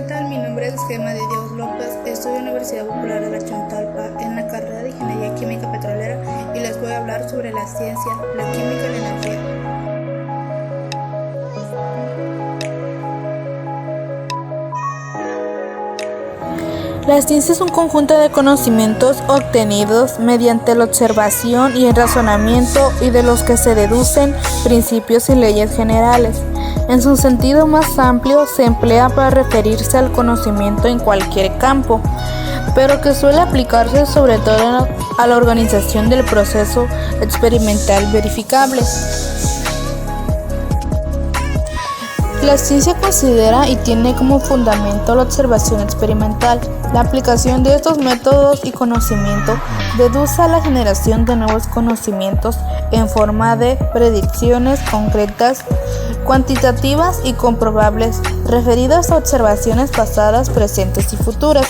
¿Qué tal? Mi nombre es Gema de Dios López, estudio en la Universidad Popular de la Chontalpa en la carrera de Ingeniería Química Petrolera y les voy a hablar sobre la ciencia, la química y la energía. La ciencia es un conjunto de conocimientos obtenidos mediante la observación y el razonamiento y de los que se deducen principios y leyes generales. En su sentido más amplio se emplea para referirse al conocimiento en cualquier campo, pero que suele aplicarse sobre todo a la organización del proceso experimental verificable. La ciencia considera y tiene como fundamento la observación experimental. La aplicación de estos métodos y conocimiento deduce a la generación de nuevos conocimientos en forma de predicciones concretas, cuantitativas y comprobables, referidas a observaciones pasadas, presentes y futuras.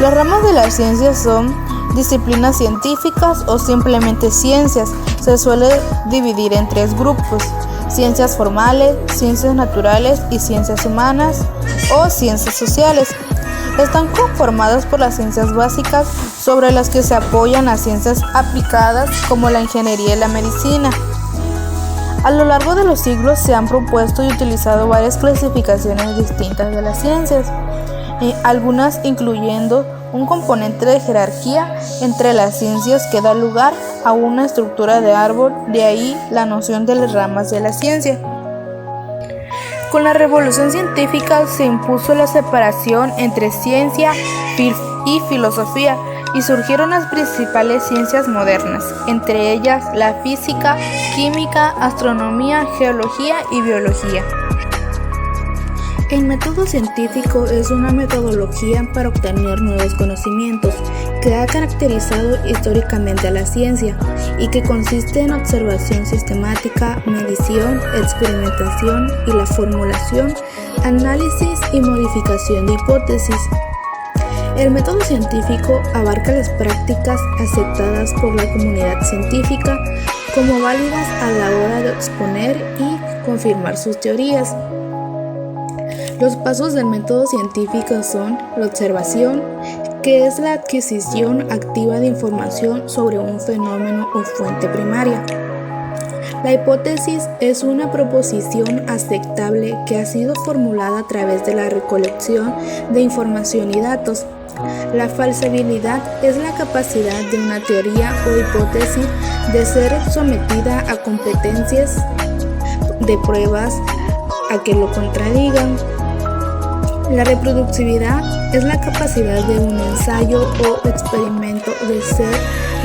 Las ramas de la ciencia son disciplinas científicas o simplemente ciencias. Se suele dividir en tres grupos: ciencias formales, ciencias naturales y ciencias humanas o ciencias sociales. Están conformadas por las ciencias básicas sobre las que se apoyan las ciencias aplicadas como la ingeniería y la medicina. A lo largo de los siglos se han propuesto y utilizado varias clasificaciones distintas de las ciencias, algunas incluyendo un componente de jerarquía entre las ciencias que da lugar a una estructura de árbol, de ahí la noción de las ramas de la ciencia. Con la revolución científica se impuso la separación entre ciencia y filosofía y surgieron las principales ciencias modernas, entre ellas la física, química, astronomía, geología y biología. El método científico es una metodología para obtener nuevos conocimientos que ha caracterizado históricamente a la ciencia y que consiste en observación sistemática, medición, experimentación y la formulación, análisis y modificación de hipótesis. El método científico abarca las prácticas aceptadas por la comunidad científica como válidas a la hora de exponer y confirmar sus teorías. Los pasos del método científico son la observación, que es la adquisición activa de información sobre un fenómeno o fuente primaria. La hipótesis es una proposición aceptable que ha sido formulada a través de la recolección de información y datos. La falsabilidad es la capacidad de una teoría o hipótesis de ser sometida a competencias de pruebas a que lo contradigan. La reproducibilidad es la capacidad de un ensayo o experimento de ser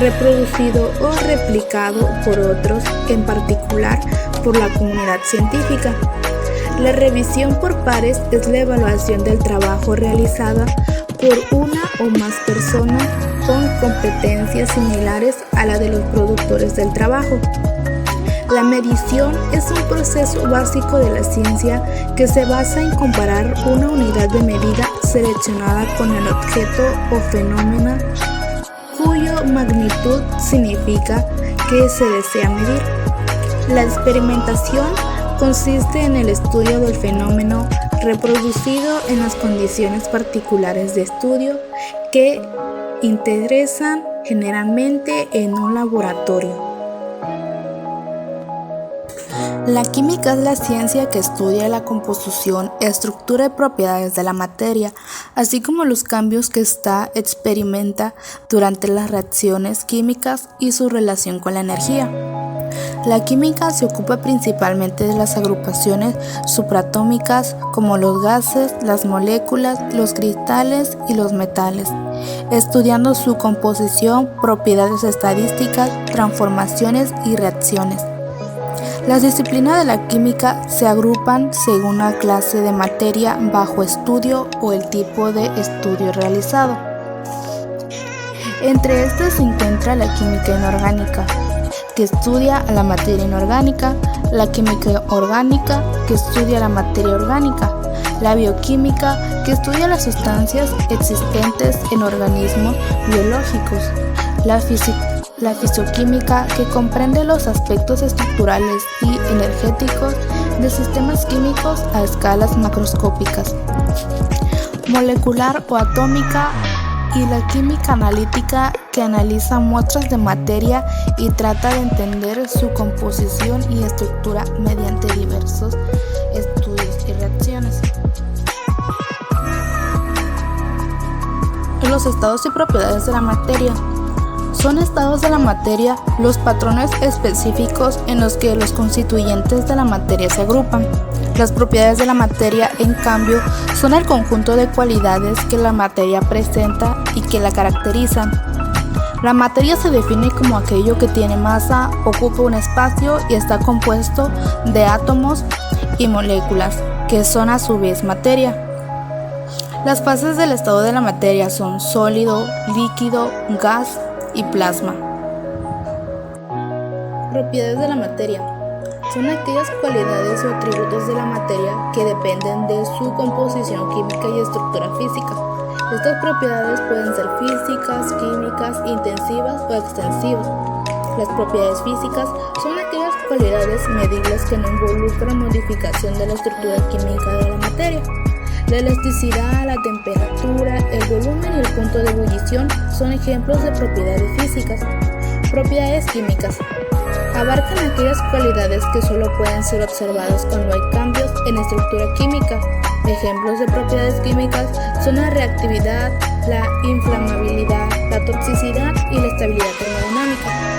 reproducido o replicado por otros, en particular por la comunidad científica. La revisión por pares es la evaluación del trabajo realizada por una o más personas con competencias similares a la de los productores del trabajo. La medición es un proceso básico de la ciencia que se basa en comparar una unidad de medida seleccionada con el objeto o fenómeno cuyo magnitud significa que se desea medir. La experimentación consiste en el estudio del fenómeno reproducido en las condiciones particulares de estudio que interesan generalmente en un laboratorio. La química es la ciencia que estudia la composición, estructura y propiedades de la materia, así como los cambios que ésta experimenta durante las reacciones químicas y su relación con la energía. La química se ocupa principalmente de las agrupaciones supratómicas como los gases, las moléculas, los cristales y los metales, estudiando su composición, propiedades estadísticas, transformaciones y reacciones. Las disciplinas de la química se agrupan según la clase de materia bajo estudio o el tipo de estudio realizado. Entre estas se encuentra la química inorgánica, que estudia a la materia inorgánica, la química orgánica, que estudia la materia orgánica, la bioquímica, que estudia las sustancias existentes en organismos biológicos, la fisioquímica, que comprende los aspectos estructurales y energéticos de sistemas químicos a escalas macroscópicas. molecular o atómica, y la química analítica, que analiza muestras de materia y trata de entender su composición y estructura mediante diversos estudios y reacciones. Los estados y propiedades de la materia. Son estados de la materia los patrones específicos en los que los constituyentes de la materia se agrupan. Las propiedades de la materia, en cambio, son el conjunto de cualidades que la materia presenta y que la caracterizan. La materia se define como aquello que tiene masa, ocupa un espacio y está compuesto de átomos y moléculas, que son a su vez materia. Las fases del estado de la materia son sólido, líquido, gas y plasma. Propiedades de la materia. Son aquellas cualidades o atributos de la materia que dependen de su composición química y estructura física. Estas propiedades pueden ser físicas, químicas, intensivas o extensivas. Las propiedades físicas son aquellas cualidades medibles que no involucran modificación de la estructura química de la materia. La elasticidad, la temperatura, el volumen y el punto de ebullición son ejemplos de propiedades físicas. Propiedades químicas. Abarcan aquellas cualidades que solo pueden ser observadas cuando hay cambios en la estructura química. Ejemplos de propiedades químicas son la reactividad, la inflamabilidad, la toxicidad y la estabilidad termodinámica.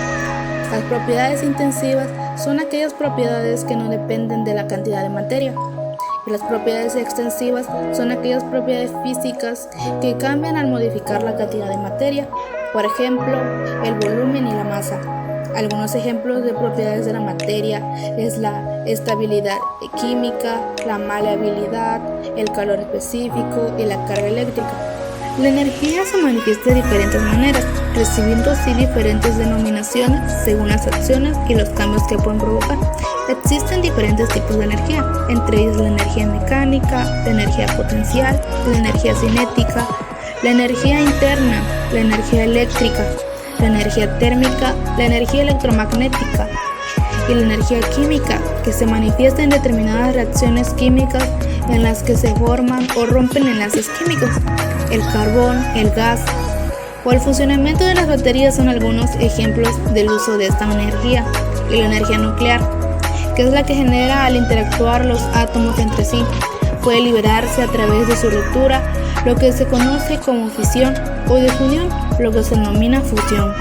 Las propiedades intensivas son aquellas propiedades que no dependen de la cantidad de materia. Y las propiedades extensivas son aquellas propiedades físicas que cambian al modificar la cantidad de materia, por ejemplo, el volumen y la masa. Algunos ejemplos de propiedades de la materia es la estabilidad química, la maleabilidad, el calor específico y la carga eléctrica. La energía se manifiesta de diferentes maneras, recibiendo así diferentes denominaciones según las acciones y los cambios que pueden provocar. Existen diferentes tipos de energía, entre ellos la energía mecánica, la energía potencial, la energía cinética, la energía interna, la energía eléctrica, la energía térmica, la energía electromagnética y la energía química, que se manifiesta en determinadas reacciones químicas en las que se forman o rompen enlaces químicos. El carbón, el gas o el funcionamiento de las baterías son algunos ejemplos del uso de esta energía. Y la energía nuclear, que es la que genera al interactuar los átomos entre sí, puede liberarse a través de su ruptura, lo que se conoce como fisión, o de fusión, lo que se denomina fusión.